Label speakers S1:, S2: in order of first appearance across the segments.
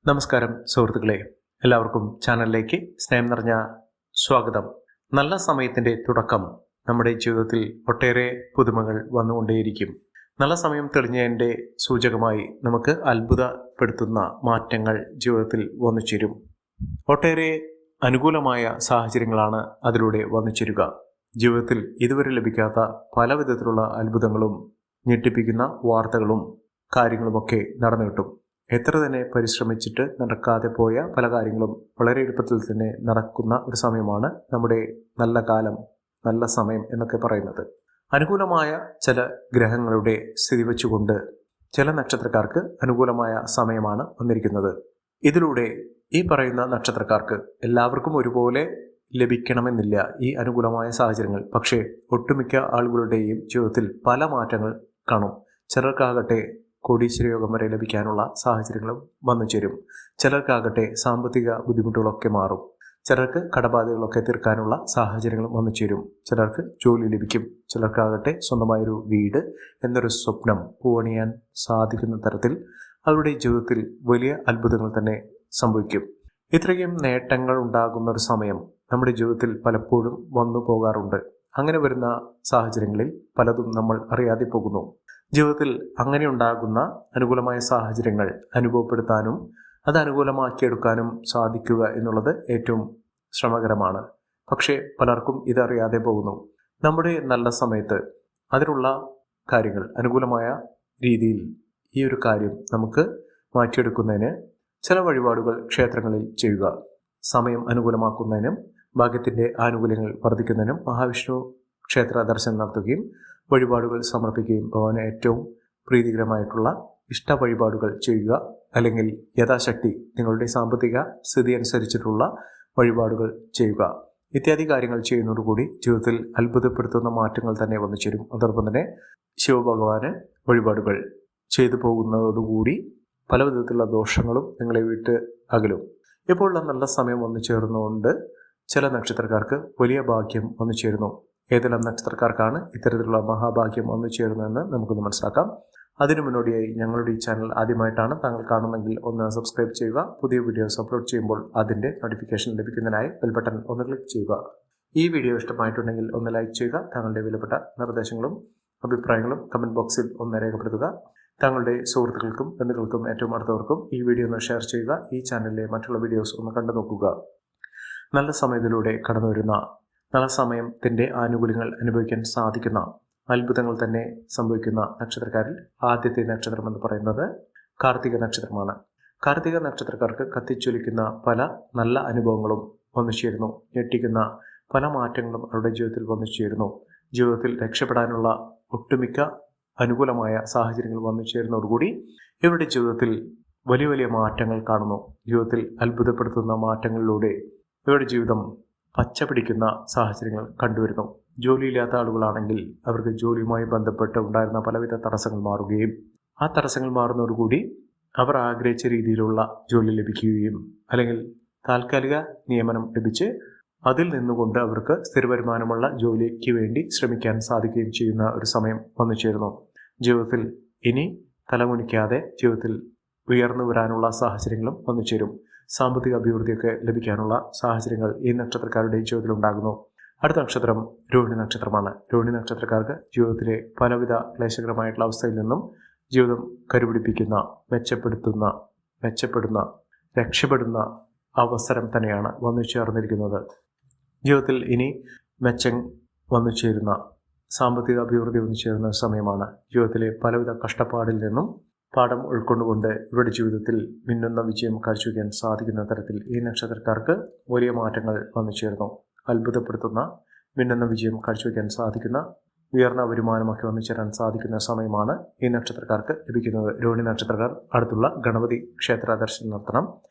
S1: നമസ്കാരം സുഹൃത്തുക്കളെ, എല്ലാവർക്കും ചാനലിലേക്ക് സ്നേഹം നിറഞ്ഞ സ്വാഗതം. നല്ല സമയത്തിൻ്റെ തുടക്കം നമ്മുടെ ജീവിതത്തിൽ ഒട്ടേറെ പുതുമകൾ വന്നുകൊണ്ടേയിരിക്കും. നല്ല സമയം തെളിഞ്ഞതിൻ്റെ സൂചകമായി നമുക്ക് അത്ഭുതപ്പെടുത്തുന്ന മാറ്റങ്ങൾ ജീവിതത്തിൽ വന്നു ചേരും. ഒട്ടേറെ അനുകൂലമായ സാഹചര്യങ്ങളാണ് അതിലൂടെ വന്നു ചേരുക. ജീവിതത്തിൽ ഇതുവരെ ലഭിക്കാത്ത പല വിധത്തിലുള്ള അത്ഭുതങ്ങളും ഞെട്ടിപ്പിക്കുന്ന വാർത്തകളും കാര്യങ്ങളുമൊക്കെ നടന്നു കിട്ടും. എത്ര തന്നെ പരിശ്രമിച്ചിട്ട് നടക്കാതെ പോയ പല കാര്യങ്ങളും വളരെ എളുപ്പത്തിൽ തന്നെ നടക്കുന്ന ഒരു സമയമാണ് നമ്മുടെ നല്ല കാലം, നല്ല സമയം എന്നൊക്കെ പറയുന്നത്. അനുകൂലമായ ചില ഗ്രഹങ്ങളുടെ സ്ഥിതി വെച്ചുകൊണ്ട് ചില നക്ഷത്രക്കാർക്ക് അനുകൂലമായ സമയമാണ് വന്നിരിക്കുന്നത്. ഇതിലൂടെ ഈ പറയുന്ന നക്ഷത്രക്കാർക്ക് എല്ലാവർക്കും ഒരുപോലെ ലഭിക്കണമെന്നില്ല ഈ അനുകൂലമായ സാഹചര്യങ്ങൾ. പക്ഷേ ഒട്ടുമിക്ക ആളുകളുടെയും ജീവിതത്തിൽ പല മാറ്റങ്ങൾ കാണും. ചിലർക്കാകട്ടെ കോടീശ്വര യോഗം വരെ ലഭിക്കാനുള്ള സാഹചര്യങ്ങളും വന്നു ചേരും. ചിലർക്കാകട്ടെ സാമ്പത്തിക ബുദ്ധിമുട്ടുകളൊക്കെ മാറും. ചിലർക്ക് കടബാധകളൊക്കെ തീർക്കാനുള്ള സാഹചര്യങ്ങളും വന്നു ചേരും. ചിലർക്ക് ജോലി ലഭിക്കും. ചിലർക്കാകട്ടെ സ്വന്തമായൊരു വീട് എന്നൊരു സ്വപ്നം പൂവണിയാൻ സാധിക്കുന്ന തരത്തിൽ അവരുടെ ജീവിതത്തിൽ വലിയ അത്ഭുതങ്ങൾ തന്നെ സംഭവിക്കും. ഇത്രയും നേട്ടങ്ങൾ ഉണ്ടാകുന്ന ഒരു സമയം നമ്മുടെ ജീവിതത്തിൽ പലപ്പോഴും വന്നു പോകാറുണ്ട്. അങ്ങനെ വരുന്ന സാഹചര്യങ്ങളിൽ പലതും നമ്മൾ അറിയാതെ പോകുന്നു. ജീവിതത്തിൽ അങ്ങനെ ഉണ്ടാകുന്ന അനുകൂലമായ സാഹചര്യങ്ങൾ അനുഭവപ്പെടുത്താനും അത് അനുകൂലമാക്കിയെടുക്കാനും സാധിക്കുക എന്നുള്ളത് ഏറ്റവും ശ്രമകരമാണ്. പക്ഷേ പലർക്കും ഇതറിയാതെ പോകുന്നു. നമ്മുടെ നല്ല സമയത്ത് അതിനുള്ള കാര്യങ്ങൾ അനുകൂലമായ രീതിയിൽ ഈ ഒരു കാര്യം നമുക്ക് മാറ്റിയെടുക്കുന്നതിന് ചില വഴിപാടുകൾ ക്ഷേത്രങ്ങളിൽ ചെയ്യുക. സമയം അനുകൂലമാക്കുന്നതിനും ഭാഗ്യത്തിൻ്റെ ആനുകൂല്യങ്ങൾ വർദ്ധിക്കുന്നതിനും മഹാവിഷ്ണു ക്ഷേത്ര ദർശനം നടത്തുകയും വഴിപാടുകൾ സമർപ്പിക്കുകയും ഭഗവാന് ഏറ്റവും പ്രീതികരമായിട്ടുള്ള ഇഷ്ട വഴിപാടുകൾ ചെയ്യുക. അല്ലെങ്കിൽ യഥാശക്തി നിങ്ങളുടെ സാമ്പത്തിക സ്ഥിതി അനുസരിച്ചിട്ടുള്ള വഴിപാടുകൾ ചെയ്യുക. ഇത്യാദി കാര്യങ്ങൾ ചെയ്യുന്നതോടുകൂടി ജീവിതത്തിൽ അത്ഭുതപ്പെടുത്തുന്ന മാറ്റങ്ങൾ തന്നെ വന്നു ചേരും. അതോടൊപ്പം തന്നെ ശിവഭഗവാന് വഴിപാടുകൾ ചെയ്തു പോകുന്നതോടുകൂടി പല വിധത്തിലുള്ള ദോഷങ്ങളും നിങ്ങളെ വിട്ട് അകലും. ഇപ്പോഴുള്ള നല്ല സമയം വന്നു ചേർന്നുകൊണ്ട് ചില നക്ഷത്രക്കാർക്ക് വലിയ ഭാഗ്യം വന്നു ചേരുന്നു. ഏതെല്ലാം നക്ഷത്രക്കാർക്കാണ് ഇത്തരത്തിലുള്ള മഹാഭാഗ്യം വന്നു ചേരുന്നതെന്ന് നമുക്കൊന്ന് മനസ്സിലാക്കാം. അതിനു മുന്നോടിയായി ഞങ്ങളുടെ ഈ ചാനൽ ആദ്യമായിട്ടാണ് താങ്കൾ കാണുന്നെങ്കിൽ ഒന്ന് സബ്സ്ക്രൈബ് ചെയ്യുക. പുതിയ വീഡിയോസ് അപ്ലോഡ് ചെയ്യുമ്പോൾ അതിൻ്റെ നോട്ടിഫിക്കേഷൻ ലഭിക്കുന്നതിനായി ബെൽ ബട്ടൺ ഒന്ന് ക്ലിക്ക് ചെയ്യുക. ഈ വീഡിയോ ഇഷ്ടമായിട്ടുണ്ടെങ്കിൽ ഒന്ന് ലൈക്ക് ചെയ്യുക. താങ്കളുടെ വിലപ്പെട്ട നിർദ്ദേശങ്ങളും അഭിപ്രായങ്ങളും കമൻറ്റ് ബോക്സിൽ ഒന്ന് രേഖപ്പെടുത്തുക. താങ്കളുടെ സുഹൃത്തുക്കൾക്കും ബന്ധുക്കൾക്കും ഏറ്റവും അടുത്തവർക്കും ഈ വീഡിയോ ഒന്ന് ഷെയർ ചെയ്യുക. ഈ ചാനലിലെ മറ്റുള്ള വീഡിയോസ് ഒന്ന് കണ്ടു നോക്കുക. നല്ല സമയത്തിലൂടെ കടന്നു വരുന്ന നല്ല സമയത്തിൻ്റെ ആനുകൂല്യങ്ങൾ അനുഭവിക്കാൻ സാധിക്കുന്ന അത്ഭുതങ്ങൾ തന്നെ സംഭവിക്കുന്ന നക്ഷത്രക്കാരിൽ ആദ്യത്തെ നക്ഷത്രം എന്ന് പറയുന്നത് കാർത്തിക നക്ഷത്രമാണ്. കാർത്തിക നക്ഷത്രക്കാർക്ക് കത്തിച്ചൊലിക്കുന്ന പല നല്ല അനുഭവങ്ങളും വന്നു ചേരുന്നു. ഞെട്ടിക്കുന്ന പല മാറ്റങ്ങളും അവരുടെ ജീവിതത്തിൽ വന്നു ചേരുന്നു. ജീവിതത്തിൽ രക്ഷപ്പെടാനുള്ള ഒട്ടുമിക്ക അനുകൂലമായ സാഹചര്യങ്ങൾ വന്നു ചേരുന്നതോടുകൂടി ഇവരുടെ ജീവിതത്തിൽ വലിയ വലിയ മാറ്റങ്ങൾ കാണുന്നു. ജീവിതത്തിൽ അത്ഭുതപ്പെടുത്തുന്ന മാറ്റങ്ങളിലൂടെ ഇവരുടെ ജീവിതം പച്ച പിടിക്കുന്ന സാഹചര്യങ്ങൾ കണ്ടുവരുന്നു. ജോലിയില്ലാത്ത ആളുകളാണെങ്കിൽ അവർക്ക് ജോലിയുമായി ബന്ധപ്പെട്ട് ഉണ്ടായിരുന്ന പലവിധ തടസ്സങ്ങൾ മാറുകയും ആ തടസ്സങ്ങൾ മാറുന്നതോടുകൂടി അവർ ആഗ്രഹിച്ച രീതിയിലുള്ള ജോലി ലഭിക്കുകയും അല്ലെങ്കിൽ താൽക്കാലിക നിയമനം ലഭിച്ച് അതിൽ നിന്നുകൊണ്ട് അവർക്ക് സ്ഥിര വരുമാനമുള്ള ജോലിക്ക് വേണ്ടി ശ്രമിക്കാൻ സാധിക്കുകയും ചെയ്യുന്ന ഒരു സമയം വന്നു ചേരുന്നു. ജീവിതത്തിൽ ഇനി തലമുനിക്കാതെ ജീവിതത്തിൽ ഉയർന്നു വരാനുള്ള സാഹചര്യങ്ങളും വന്നു ചേരും. സാമ്പത്തിക അഭിവൃദ്ധിയൊക്കെ ലഭിക്കാനുള്ള സാഹചര്യങ്ങൾ ഈ നക്ഷത്രക്കാരുടെ ജീവിതത്തിൽ ഉണ്ടാകുന്നു. അടുത്ത നക്ഷത്രം രോഹിണി നക്ഷത്രമാണ്. രോഹിണി നക്ഷത്രക്കാർക്ക് ജീവിതത്തിലെ പലവിധ ക്ലേശകരമായിട്ടുള്ള അവസ്ഥയിൽ നിന്നും ജീവിതം കരുപിടിപ്പിക്കുന്ന മെച്ചപ്പെടുന്ന രക്ഷപ്പെടുന്ന അവസരം തന്നെയാണ് വന്നു ചേർന്നിരിക്കുന്നത്. ജീവിതത്തിൽ ഇനി മെച്ചം വന്നു ചേരുന്ന സാമ്പത്തിക അഭിവൃദ്ധി വന്നു ചേരുന്ന സമയമാണ്. ജീവിതത്തിലെ പലവിധ കഷ്ടപ്പാടിൽ നിന്നും പാഠം ഉൾക്കൊണ്ടുകൊണ്ട് ഇവരുടെ ജീവിതത്തിൽ മിന്നുന്ന വിജയം കാഴ്ചവെക്കാൻ സാധിക്കുന്ന തരത്തിൽ ഈ നക്ഷത്രക്കാർക്ക് വലിയ മാറ്റങ്ങൾ വന്നു ചേർന്നു. അത്ഭുതപ്പെടുത്തുന്ന മിന്നുന്ന വിജയം കാഴ്ചവെക്കാൻ സാധിക്കുന്ന ഉയർന്ന വരുമാനമൊക്കെ വന്നു ചേരാൻ സാധിക്കുന്ന സമയമാണ് ഈ നക്ഷത്രക്കാർക്ക് ലഭിക്കുന്നത്. രോഹിണി നക്ഷത്രക്കാർ അടുത്തുള്ള ഗണപതി ക്ഷേത്ര ദർശനം നടത്തണം.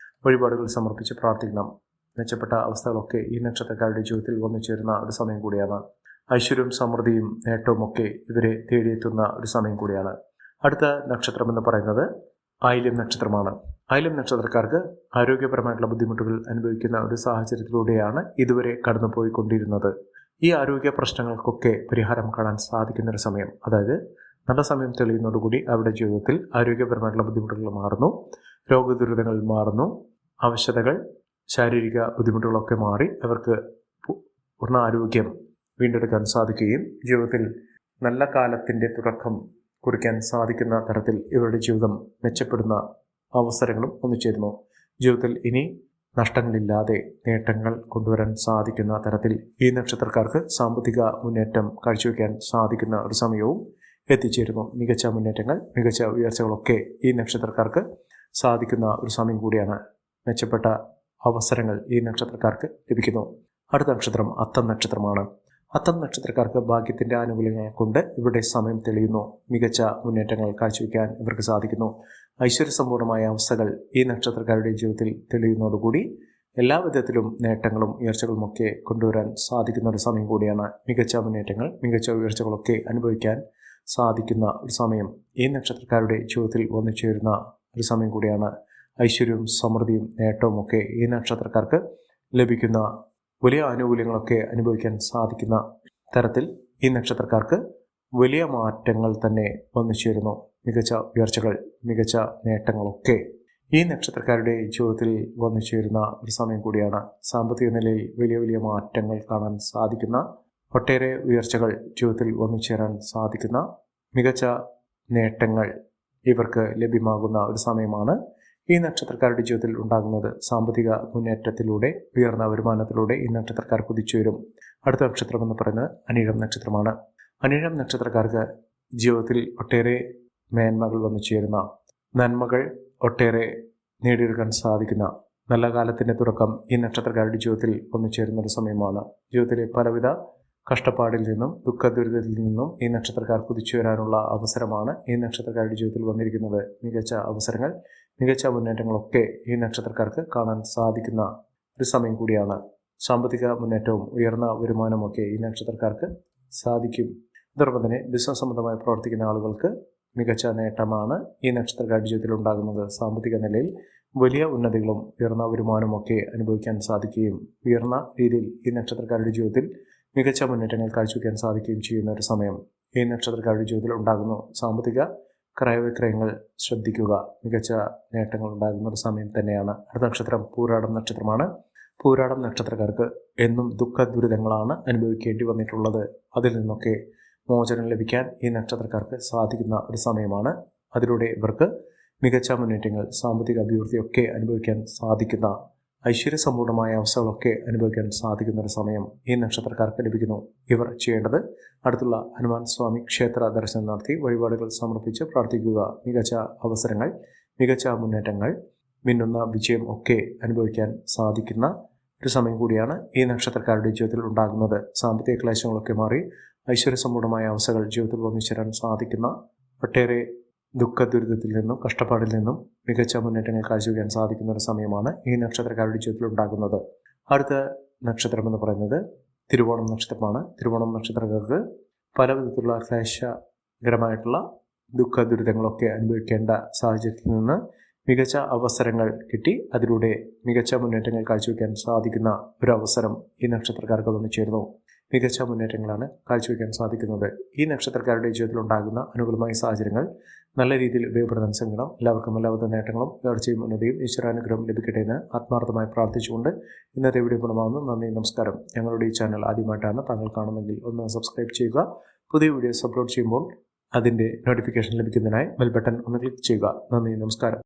S1: വഴിപാടുകൾ സമർപ്പിച്ച് പ്രാർത്ഥിക്കണം. മെച്ചപ്പെട്ട അവസ്ഥകളൊക്കെ ഈ നക്ഷത്രക്കാരുടെ ജീവിതത്തിൽ വന്നു ചേരുന്ന ഒരു സമയം കൂടിയാണ്. ഐശ്വര്യവും സമൃദ്ധിയും നേട്ടവും ഒക്കെ ഇവരെ തേടിയെത്തുന്ന ഒരു സമയം കൂടിയാണ്. അടുത്ത നക്ഷത്രം എന്ന് പറയുന്നത് ആയില്യം നക്ഷത്രമാണ്. ആയില്യം നക്ഷത്രക്കാർക്ക് ആരോഗ്യപരമായിട്ടുള്ള ബുദ്ധിമുട്ടുകൾ അനുഭവിക്കുന്ന ഒരു സാഹചര്യത്തിലൂടെയാണ് ഇതുവരെ കടന്നുപോയിക്കൊണ്ടിരുന്നത്. ഈ ആരോഗ്യ പ്രശ്നങ്ങൾക്കൊക്കെ പരിഹാരം കാണാൻ സാധിക്കുന്ന ഒരു സമയം, അതായത് നല്ല സമയം തെളിയുന്നതോടുകൂടി അവരുടെ ജീവിതത്തിൽ ആരോഗ്യപരമായിട്ടുള്ള ബുദ്ധിമുട്ടുകൾ മാറുന്നു. രോഗദുരിതങ്ങൾ മാറുന്നു. അവശതകൾ, ശാരീരിക ബുദ്ധിമുട്ടുകളൊക്കെ മാറി അവർക്ക് പൂർണ്ണ ആരോഗ്യം വീണ്ടെടുക്കാൻ സാധിക്കുകയും ജീവിതത്തിൽ നല്ല കാലത്തിൻ്റെ തുടക്കം കുറിക്കാൻ സാധിക്കുന്ന തരത്തിൽ ഇവരുടെ ജീവിതം മെച്ചപ്പെടുന്ന അവസരങ്ങളും ഒന്നുചേരുന്നു. ജീവിതത്തിൽ ഇനി നഷ്ടങ്ങളില്ലാതെ നേട്ടങ്ങൾ കൊണ്ടുവരാൻ സാധിക്കുന്ന തരത്തിൽ ഈ നക്ഷത്രക്കാർക്ക് സാമ്പത്തിക മുന്നേറ്റം കാഴ്ചവെക്കാൻ സാധിക്കുന്ന ഒരു സമയവും എത്തിച്ചേരുന്നു. മികച്ച മുന്നേറ്റങ്ങൾ, മികച്ച ഉയർച്ചകളൊക്കെ ഈ നക്ഷത്രക്കാർക്ക് സാധിക്കുന്ന ഒരു സമയം കൂടിയാണ്. മെച്ചപ്പെട്ട അവസരങ്ങൾ ഈ നക്ഷത്രക്കാർക്ക് ലഭിക്കുന്നു. അടുത്ത നക്ഷത്രം അത്തം നക്ഷത്രമാണ്. അത്തം നക്ഷത്രക്കാർക്ക് ഭാഗ്യത്തിൻ്റെ ആനുകൂല്യങ്ങൾ കൊണ്ട് ഇവരുടെ സമയം തെളിയുന്നു. മികച്ച മുന്നേറ്റങ്ങൾ കാഴ്ചവെക്കാൻ ഇവർക്ക് സാധിക്കുന്നു. ഐശ്വര്യസമ്പൂർണമായ അവസ്ഥകൾ ഈ നക്ഷത്രക്കാരുടെ ജീവിതത്തിൽ തെളിയുന്നതോടുകൂടി എല്ലാ വിധത്തിലും നേട്ടങ്ങളും ഉയർച്ചകളുമൊക്കെ കൊണ്ടുവരാൻ സാധിക്കുന്ന ഒരു സമയം കൂടിയാണ്. മികച്ച മുന്നേറ്റങ്ങൾ, മികച്ച ഉയർച്ചകളൊക്കെ അനുഭവിക്കാൻ സാധിക്കുന്ന ഒരു സമയം ഈ നക്ഷത്രക്കാരുടെ ജീവിതത്തിൽ വന്നു ചേരുന്ന ഒരു സമയം കൂടിയാണ്. ഐശ്വര്യവും സമൃദ്ധിയും നേട്ടവും ഒക്കെ ഈ നക്ഷത്രക്കാർക്ക് ലഭിക്കുന്ന വലിയ ആനുകൂല്യങ്ങളൊക്കെ അനുഭവിക്കാൻ സാധിക്കുന്ന തരത്തിൽ ഈ നക്ഷത്രക്കാർക്ക് വലിയ മാറ്റങ്ങൾ തന്നെ വന്നു ചേരുന്നു. മികച്ച ഉയർച്ചകൾ, മികച്ച നേട്ടങ്ങളൊക്കെ ഈ നക്ഷത്രക്കാരുടെ ജീവിതത്തിൽ വന്നു ചേരുന്ന ഒരു സമയം കൂടിയാണ്. സാമ്പത്തിക നിലയിൽ വലിയ വലിയ മാറ്റങ്ങൾ കാണാൻ സാധിക്കുന്ന, ഒട്ടേറെ ഉയർച്ചകൾ ജീവിതത്തിൽ വന്നു ചേരാൻ സാധിക്കുന്ന, മികച്ച നേട്ടങ്ങൾ ഇവർക്ക് ലഭ്യമാകുന്ന ഒരു സമയമാണ് ഈ നക്ഷത്രക്കാരുടെ ജീവിതത്തിൽ ഉണ്ടാകുന്നത്. സാമ്പത്തിക മുന്നേറ്റത്തിലൂടെ, ഉയർന്ന വരുമാനത്തിലൂടെ ഈ നക്ഷത്രക്കാർ കുതിച്ചുയരും. അടുത്ത നക്ഷത്രം എന്ന് പറയുന്നത് അനിഴം നക്ഷത്രമാണ്. അനിഴം നക്ഷത്രക്കാർക്ക് ജീവിതത്തിൽ ഒട്ടേറെ മേന്മകൾ വന്നു ചേരുന്ന, നന്മകൾ ഒട്ടേറെ നേടിയെടുക്കാൻ സാധിക്കുന്ന നല്ല കാലത്തിൻ്റെ തുടക്കം ഈ നക്ഷത്രക്കാരുടെ ജീവിതത്തിൽ വന്നു ചേരുന്ന ഒരു സമയമാണ്. ജീവിതത്തിലെ പലവിധ കഷ്ടപ്പാടിൽ നിന്നും ദുഃഖദുരിതത്തിൽ നിന്നും ഈ നക്ഷത്രക്കാർ കുതിച്ചു വരാനുള്ള അവസരമാണ് ഈ നക്ഷത്രക്കാരുടെ ജീവിതത്തിൽ വന്നിരിക്കുന്നത്. മികച്ച അവസരങ്ങൾ, മികച്ച മുന്നേറ്റങ്ങളൊക്കെ ഈ നക്ഷത്രക്കാർക്ക് കാണാൻ സാധിക്കുന്ന ഒരു സമയം കൂടിയാണ്. സാമ്പത്തിക മുന്നേറ്റവും ഉയർന്ന വരുമാനമൊക്കെ ഈ നക്ഷത്രക്കാർക്ക് സാധിക്കും. അതോടൊപ്പം തന്നെ ബിസിനസ് സംബന്ധമായി പ്രവർത്തിക്കുന്ന ആളുകൾക്ക് മികച്ച നേട്ടമാണ് ഈ നക്ഷത്രക്കാരുടെ ജീവിതത്തിൽ ഉണ്ടാകുന്നത്. സാമ്പത്തിക നിലയിൽ വലിയ ഉന്നതികളും ഉയർന്ന വരുമാനമൊക്കെ അനുഭവിക്കാൻ സാധിക്കുകയും ഉയർന്ന രീതിയിൽ ഈ നക്ഷത്രക്കാരുടെ ജീവിതത്തിൽ മികച്ച മുന്നേറ്റങ്ങൾ കാഴ്ചവെക്കാൻ സാധിക്കുകയും ചെയ്യുന്ന ഒരു സമയം ഈ നക്ഷത്രക്കാരുടെ ജീവിതത്തിൽ ഉണ്ടാകുന്നു. സാമ്പത്തിക ക്രയവിക്രയങ്ങൾ ശ്രദ്ധിക്കുക, മികച്ച നേട്ടങ്ങൾ ഉണ്ടാകുന്ന ഒരു സമയം തന്നെയാണ്. അടുത്ത നക്ഷത്രം പൂരാടം നക്ഷത്രമാണ്. പൂരാടം നക്ഷത്രക്കാർക്ക് എന്നും ദുഃഖ ദുരിതങ്ങളാണ് അനുഭവിക്കേണ്ടി വന്നിട്ടുള്ളത്. അതിൽ നിന്നൊക്കെ മോചനം ലഭിക്കാൻ ഈ നക്ഷത്രക്കാർക്ക് സാധിക്കുന്ന ഒരു സമയമാണ്. അതിലൂടെ ഇവർക്ക് മികച്ച മുന്നേറ്റങ്ങൾ, സാമ്പത്തിക അഭിവൃദ്ധിയൊക്കെ അനുഭവിക്കാൻ സാധിക്കുന്ന, ഐശ്വര്യസമ്പൂർണമായ അവസ്ഥകളൊക്കെ അനുഭവിക്കാൻ സാധിക്കുന്ന ഒരു സമയം ഈ നക്ഷത്രക്കാർക്ക് ലഭിക്കുന്നു. ഇവർ ചെയ്യേണ്ടത് അടുത്തുള്ള ഹനുമാൻ സ്വാമി ക്ഷേത്ര ദർശനം നടത്തി വഴിപാടുകൾ സമർപ്പിച്ച് പ്രാർത്ഥിക്കുക. മികച്ച അവസരങ്ങൾ, മികച്ച മുന്നേറ്റങ്ങൾ, മിന്നുന്ന വിജയം ഒക്കെ അനുഭവിക്കാൻ സാധിക്കുന്ന ഒരു സമയം കൂടിയാണ് ഈ നക്ഷത്രക്കാരുടെ ജീവിതത്തിൽ ഉണ്ടാകുന്നത്. സാമ്പത്തിക ക്ലേശങ്ങളൊക്കെ മാറി ഐശ്വര്യസമ്പൂർണമായ അവസ്ഥകൾ ജീവിതത്തിൽ വന്നിച്ചേരാൻ സാധിക്കുന്ന, ഒട്ടേറെ ദുഃഖദുരിതത്തിൽ നിന്നും കഷ്ടപ്പാടിൽ നിന്നും മികച്ച മുന്നേറ്റങ്ങൾ കാഴ്ചവെക്കാൻ സാധിക്കുന്ന ഒരു സമയമാണ് ഈ നക്ഷത്രക്കാരുടെ ജീവിതത്തിൽ ഉണ്ടാകുന്നത്. അടുത്ത നക്ഷത്രം എന്ന് പറയുന്നത് തിരുവോണം നക്ഷത്രമാണ്. തിരുവോണം നക്ഷത്രക്കാർക്ക് പല വിധത്തിലുള്ള ക്ലേശകരമായിട്ടുള്ള ദുഃഖദുരിതങ്ങളൊക്കെ അനുഭവിക്കേണ്ട സാഹചര്യത്തിൽ നിന്ന് മികച്ച അവസരങ്ങൾ കിട്ടി അതിലൂടെ മികച്ച മുന്നേറ്റങ്ങൾ കാഴ്ചവെക്കാൻ സാധിക്കുന്ന ഒരു അവസരം ഈ നക്ഷത്രക്കാർക്ക് വന്നു ചേർന്നു. മികച്ച മുന്നേറ്റങ്ങളാണ് കാഴ്ചവെക്കാൻ സാധിക്കുന്നത്. ഈ നക്ഷത്രക്കാരുടെ ജീവിതത്തിൽ ഉണ്ടാകുന്ന അനുകൂലമായ സാഹചര്യങ്ങൾ നല്ല രീതിയിൽ ഉപയോഗപ്പെടുത്താൻ ശ്രമിക്കണം. എല്ലാവർക്കും എല്ലാവിധ നേട്ടങ്ങളും ഉയർച്ചയും ഉന്നതിയും ഈശ്വരാനുഗ്രഹം ലഭിക്കട്ടെ എന്ന് ആത്മാർത്ഥമായി പ്രാർത്ഥിച്ചുകൊണ്ട് ഇന്നത്തെ വീഡിയോ പൂർണ്ണമാകുന്നു. നന്ദി, നമസ്കാരം. ഞങ്ങളുടെ ഈ ചാനൽ ആദ്യമായിട്ടാണ് താങ്കൾ കാണുന്നതെങ്കിൽ ഒന്ന് സബ്സ്ക്രൈബ് ചെയ്യുക. പുതിയ വീഡിയോസ് അപ്ലോഡ് ചെയ്യുമ്പോൾ അതിൻ്റെ നോട്ടിഫിക്കേഷൻ ലഭിക്കുന്നതിനായി ബെൽ ബട്ടൺ ഒന്ന് ക്ലിക്ക് ചെയ്യുക. നന്ദി, നമസ്കാരം.